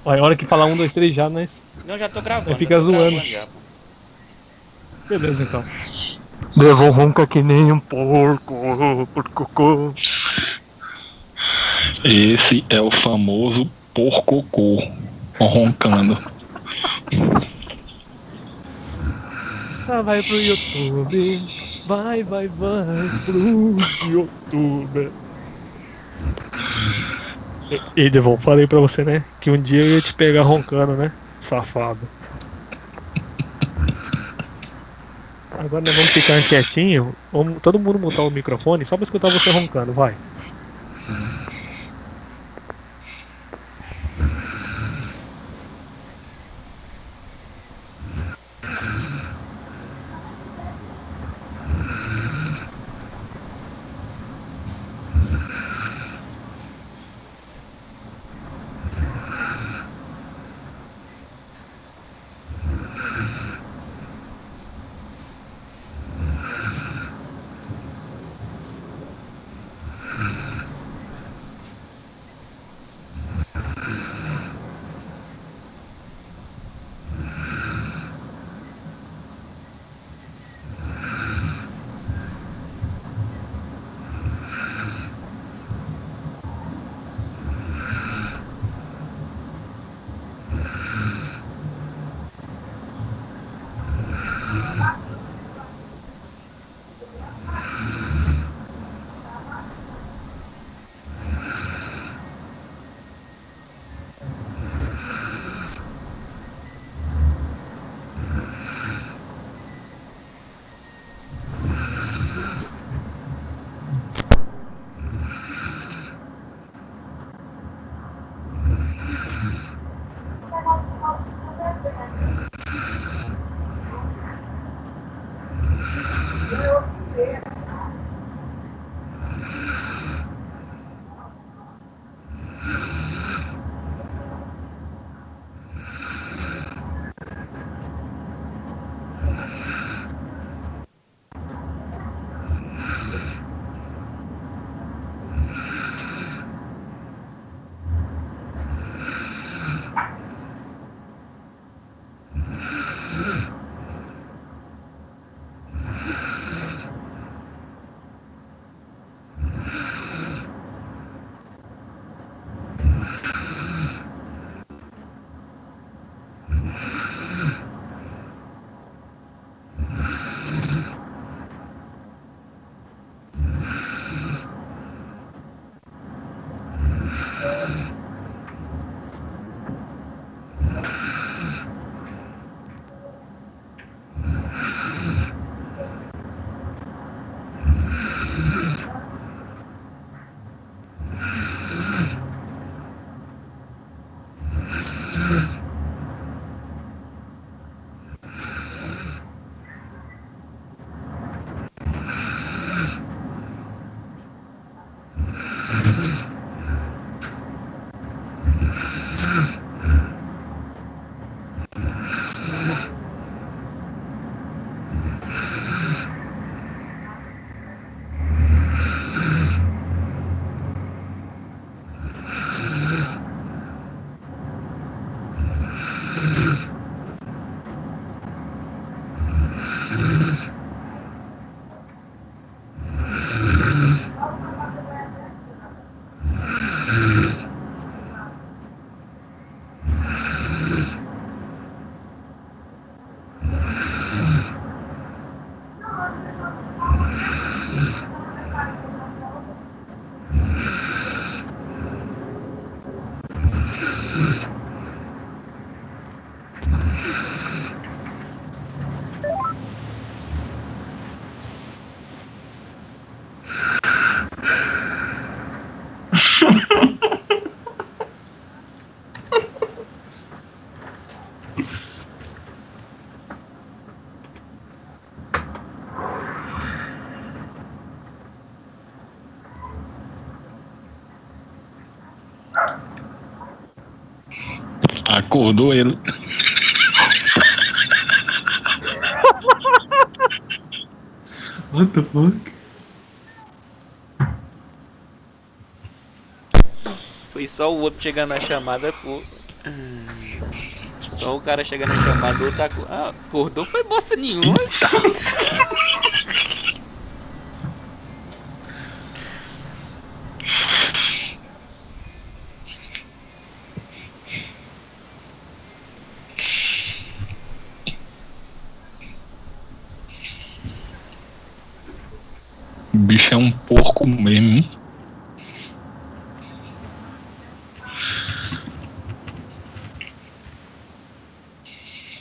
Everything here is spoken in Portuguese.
Olha, a hora que falar 1, 2, 3 já, né? Não, já tô gravando. Aí fica já tô zoando. gravando já, pô. Beleza, então. Levou ronca que nem um porco, porco. Esse é o famoso porcocô roncando. Ah, vai pro YouTube. Vai pro YouTube. E Devon, falei pra você, né? Que um dia eu ia te pegar roncando, né? Safado. Agora nós vamos ficar quietinho. Vamos todo mundo mutar o microfone só pra escutar você roncando, vai. Acordou ele. What the fuck? Foi só o outro chegando na chamada, pô. Então o cara chega na chamada, tá. Acordou foi bosta nenhuma. O bicho é um porco mesmo.